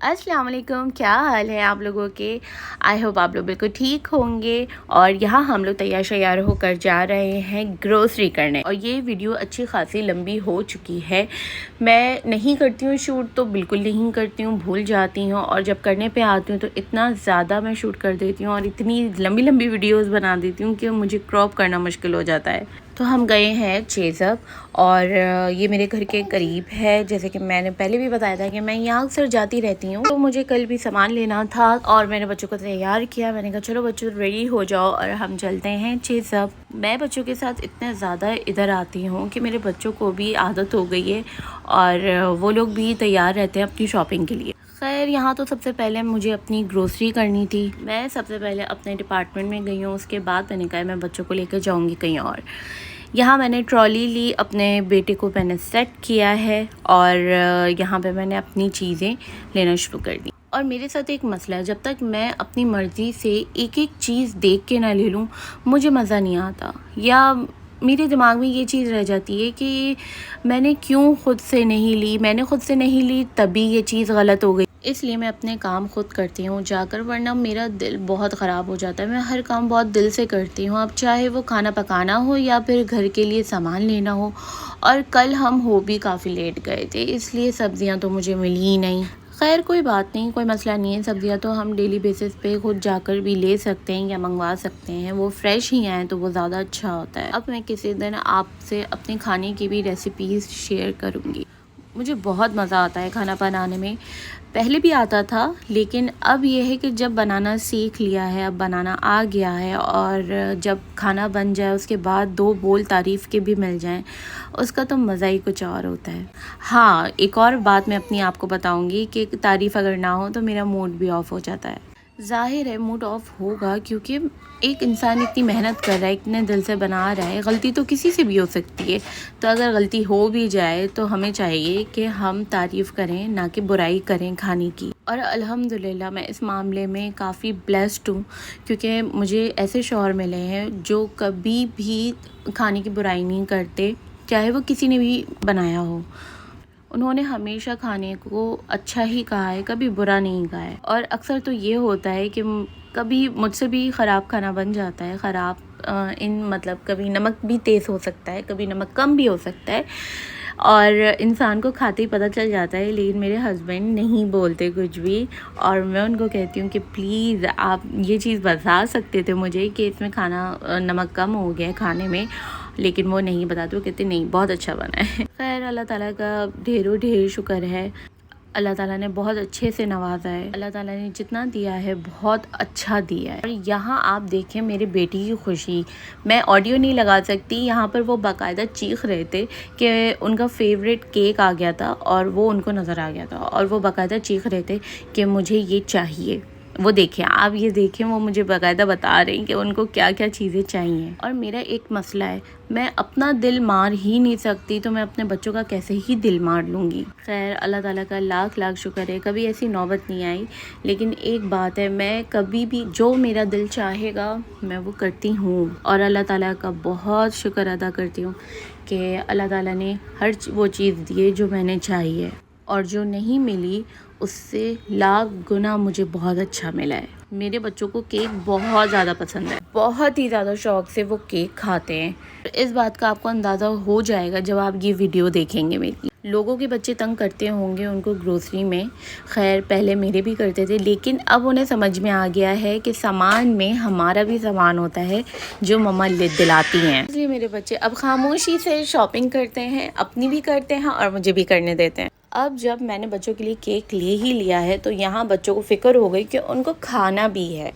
अस्सलाम वालेकुम, क्या हाल है आप लोगों के। आई होप आप लोग बिल्कुल ठीक होंगे। और यहाँ हम लोग तैयार शैयार होकर जा रहे हैं ग्रोसरी करने। और ये वीडियो अच्छी खासी लंबी हो चुकी है। मैं नहीं करती हूँ शूट, तो बिल्कुल नहीं करती हूँ, भूल जाती हूँ। और जब करने पे आती हूँ तो इतना ज़्यादा मैं शूट कर देती हूँ और इतनी लंबी लंबी वीडियोज़ बना देती हूँ कि मुझे क्रॉप करना मुश्किल हो जाता है। तो हम गए हैं चेज़अप और ये मेरे घर के करीब है। जैसे कि मैंने पहले भी बताया था कि मैं यहाँ अक्सर जाती रहती हूँ। तो मुझे कल भी सामान लेना था और मैंने बच्चों को तैयार किया। मैंने कहा चलो बच्चों रेडी हो जाओ और हम चलते हैं चेज़अप। मैं बच्चों के साथ इतना ज़्यादा इधर आती हूँ कि मेरे बच्चों को भी आदत हो गई है और वो लोग भी तैयार रहते हैं अपनी शॉपिंग के लिए। खैर यहाँ तो सबसे पहले मुझे अपनी ग्रोसरी करनी थी। मैं सबसे पहले अपने डिपार्टमेंट में गई हूँ, उसके बाद मैंने कहा मैं बच्चों को लेकर जाऊँगी कहीं और। यहाँ मैंने ट्रॉली ली, अपने बेटे को मैंने सेट किया है और यहाँ पे मैंने अपनी चीज़ें लेना शुरू कर दी। और मेरे साथ एक मसला है, जब तक मैं अपनी मर्ज़ी से एक एक चीज़ देख के ना ले लूँ मुझे मज़ा नहीं आता, या मेरे दिमाग में ये चीज़ रह जाती है कि मैंने क्यों खुद से नहीं ली, मैंने खुद से नहीं ली तभी ये चीज़ गलत हो गई। इसलिए मैं अपने काम खुद करती हूँ जाकर, वरना मेरा दिल बहुत ख़राब हो जाता है। मैं हर काम बहुत दिल से करती हूँ, अब चाहे वो खाना पकाना हो या फिर घर के लिए सामान लेना हो। और कल हम हो भी काफ़ी लेट गए थे, इसलिए सब्ज़ियाँ तो मुझे मिली ही नहीं। खैर कोई बात नहीं, कोई मसला नहीं है। सब्ज़ियाँ तो हम डेली बेसिस पे खुद जाकर भी ले सकते हैं या मंगवा सकते हैं, वो फ्रेश ही आए तो वो ज़्यादा अच्छा होता है। अब मैं किसी दिन आपसे अपने खाने की भी रेसिपीज़ शेयर करूँगी। मुझे बहुत मज़ा आता है खाना बनाने में। पहले भी आता था, लेकिन अब ये है कि जब बनाना सीख लिया है, अब बनाना आ गया है, और जब खाना बन जाए उसके बाद दो बोल तारीफ़ के भी मिल जाएं, उसका तो मज़ा ही कुछ और होता है। हाँ, एक और बात मैं अपनी आपको बताऊंगी कि तारीफ़ अगर ना हो तो मेरा मूड भी ऑफ हो जाता है। ज़ाहिर है मूड ऑफ होगा, क्योंकि एक इंसान इतनी मेहनत कर रहा है, इतने दिल से बना रहा है, गलती तो किसी से भी हो सकती है। तो अगर गलती हो भी जाए तो हमें चाहिए कि हम तारीफ़ करें, ना कि बुराई करें खाने की। और अल्हम्दुलिल्लाह मैं इस मामले में काफ़ी ब्लेस्ड हूँ, क्योंकि मुझे ऐसे शौहर मिले हैं जो कभी भी खाने की बुराई नहीं करते, चाहे वो किसी ने भी बनाया हो। उन्होंने हमेशा खाने को अच्छा ही कहा है, कभी बुरा नहीं कहा है। और अक्सर तो ये होता है कि कभी मुझसे भी ख़राब खाना बन जाता है। ख़राब इन मतलब कभी नमक भी तेज़ हो सकता है, कभी नमक कम भी हो सकता है, और इंसान को खाते ही पता चल जाता है। लेकिन मेरे हस्बैंड नहीं बोलते कुछ भी, और मैं उनको कहती हूँ कि प्लीज़ आप ये चीज़ बता सकते थे मुझे कि इसमें खाना नमक कम हो गया है खाने में, लेकिन वो नहीं बताते। वो कहते नहीं बहुत अच्छा बना है। खैर अल्लाह ताला का ढेरों ढेर शुक्र है, अल्लाह ताला ने बहुत अच्छे से नवाजा है। अल्लाह ताला ने जितना दिया है बहुत अच्छा दिया है। और यहाँ आप देखें मेरी बेटी की खुशी, मैं ऑडियो नहीं लगा सकती, यहाँ पर वो बाकायदा चीख रहे थे कि उनका फेवरेट केक आ गया था और वो उनको नज़र आ गया था, और वो बाकायदा चीख रहे थे कि मुझे ये चाहिए। वो देखें, आप ये देखें, वो मुझे बाकायदा बता रहे हैं कि उनको क्या क्या चीज़ें चाहिए। और मेरा एक मसला है, मैं अपना दिल मार ही नहीं सकती, तो मैं अपने बच्चों का कैसे ही दिल मार लूँगी। खैर अल्लाह ताला का लाख लाख शुक्र है, कभी ऐसी नौबत नहीं आई। लेकिन एक बात है, मैं कभी भी जो मेरा दिल चाहेगा मैं वो करती हूँ, और अल्लाह ताला का बहुत शुक्र अदा करती हूँ कि अल्लाह ताला ने हर वो चीज़ दी है जो मैंने चाहिए, और जो नहीं मिली उससे लाख गुना मुझे बहुत अच्छा मिला है। मेरे बच्चों को केक बहुत ज़्यादा पसंद है, बहुत ही ज़्यादा शौक़ से वो केक खाते हैं। इस बात का आपको अंदाज़ा हो जाएगा जब आप ये वीडियो देखेंगे मेरी। लोगों के बच्चे तंग करते होंगे उनको ग्रोसरी में, खैर पहले मेरे भी करते थे, लेकिन अब उन्हें समझ में आ गया है कि सामान में हमारा भी सामान होता है जो मम्मा दिलाती हैं। इसलिए मेरे बच्चे अब खामोशी से शॉपिंग करते हैं, अपनी भी करते हैं और मुझे भी करने देते हैं। अब जब मैंने बच्चों के लिए केक ले ही लिया है तो यहाँ बच्चों को फ़िक्र हो गई कि उनको खाना भी है।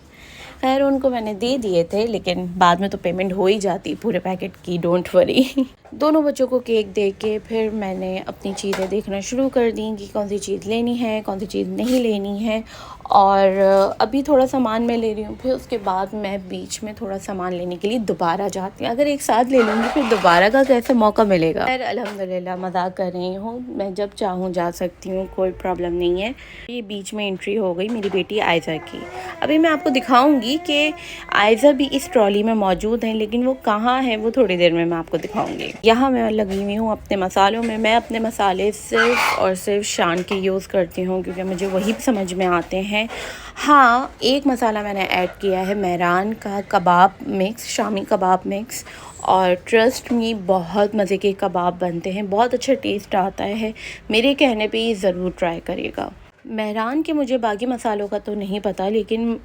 खैर उनको मैंने दे दिए थे, लेकिन बाद में तो पेमेंट हो ही जाती पूरे पैकेट की, डोंट वरी। दोनों बच्चों को केक दे के फिर मैंने अपनी चीज़ें देखना शुरू कर दी कि कौन सी चीज़ लेनी है, कौन सी चीज़ नहीं लेनी है। और अभी थोड़ा सामान मैं ले रही हूँ, फिर उसके बाद मैं बीच में थोड़ा सामान लेने के लिए दोबारा जाती हूँ। अगर एक साथ ले लूँगी फिर दोबारा का कैसे मौका मिलेगा। खैर अल्हम्दुलिल्लाह मजाक कर रही हूँ, मैं जब चाहूँ जा सकती हूँ, कोई प्रॉब्लम नहीं है। ये बीच में एंट्री हो गई मेरी बेटी आयज़ा की। अभी मैं आपको दिखाऊंगी कि आयज़ा भी इस ट्रॉली में मौजूद है, लेकिन वो कहाँ है वो थोड़ी देर में मैं आपको दिखाऊंगी। यहाँ मैं लगी हुई हूँ अपने मसालों में। मैं अपने मसाले सिर्फ़ और सिर्फ शान के यूज़ करती हूँ क्योंकि मुझे वही समझ में आते हैं। हाँ, एक मसाला मैंने ऐड किया है मेहरान का कबाब मिक्स, शामी कबाब मिक्स, और ट्रस्ट मी बहुत मज़े के कबाब बनते हैं, बहुत अच्छा टेस्ट आता है। मेरे कहने पे ये ज़रूर ट्राई करिएगा। मेहरान के मुझे बाकी मसालों का तो नहीं पता, लेकिन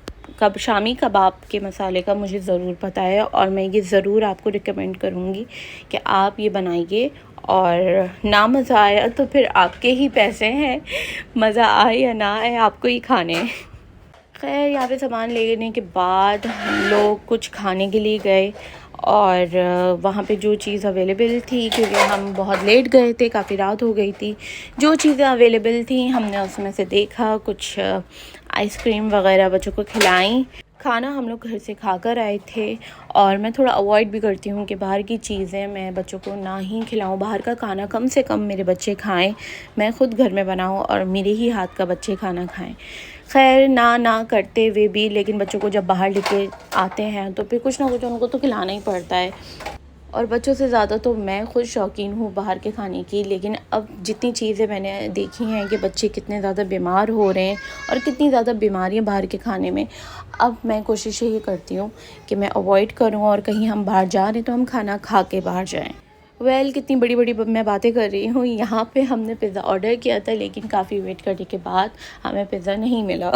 शामी कबाब के मसाले का मुझे ज़रूर पता है और मैं ये ज़रूर आपको रिकमेंड करूँगी कि आप ये बनाइए। और ना मज़ा आया तो फिर आपके ही पैसे हैं, मज़ा आए या ना आए आपको ही खाने हैं। खैर, यहाँ पे सामान लेने के बाद हम लोग कुछ खाने के लिए गए और वहाँ पे जो चीज़ अवेलेबल थी, क्योंकि हम बहुत लेट गए थे, काफ़ी रात हो गई थी, जो चीज़ें अवेलेबल थी हमने उसमें से देखा, कुछ आइसक्रीम वगैरह बच्चों को खिलाई। खाना हम लोग घर से खा कर आए थे और मैं थोड़ा अवॉइड भी करती हूँ कि बाहर की चीज़ें मैं बच्चों को ना ही खिलाऊँ, बाहर का खाना कम से कम मेरे बच्चे खाएं, मैं ख़ुद घर में बनाऊँ और मेरे ही हाथ का बच्चे खाना खाएं। खैर, ना करते हुए भी लेकिन बच्चों को जब बाहर लेके आते हैं तो फिर कुछ ना कुछ उनको तो खिलाना ही पड़ता है। और बच्चों से ज़्यादा तो मैं खुद शौकीन हूँ बाहर के खाने की, लेकिन अब जितनी चीज़ें मैंने देखी हैं कि बच्चे कितने ज़्यादा बीमार हो रहे हैं और कितनी ज़्यादा बीमारियाँ बाहर के खाने में, अब मैं कोशिश यही करती हूँ कि मैं अवॉइड करूँ और कहीं हम बाहर जा रहे हैं तो हम खाना खा के बाहर जाएँ। कितनी बड़ी मैं बातें कर रही हूँ। यहाँ पे हमने पिज़्ज़ा ऑर्डर किया था, लेकिन काफ़ी वेट करने के बाद हमें पिज़्ज़ा नहीं मिला।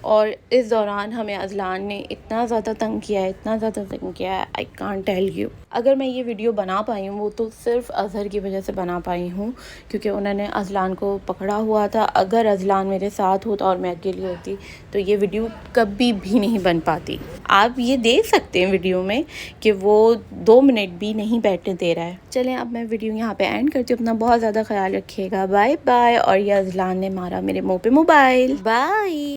और इस दौरान हमें अज़लान ने इतना ज़्यादा तंग किया है, आई कांट टेल यू। अगर मैं ये वीडियो बना पाई हूँ वो तो सिर्फ़ अज़हर की वजह से बना पाई हूँ, क्योंकि उन्होंने अज़लान को पकड़ा हुआ था। अगर अज़लान मेरे साथ होता और मैं अकेली होती तो ये वीडियो कभी भी नहीं बन पाती। आप ये देख सकते हैं वीडियो में कि वो 2 मिनट भी नहीं बैठने दे रहा है। चलें, अब मैं वीडियो यहाँ पे एंड करती हूँ। अपना बहुत ज़्यादा ख्याल रखिएगा। Bye bye. और ये अज़लान ने मारा मेरे मुँह पे मोबाइल। बाय।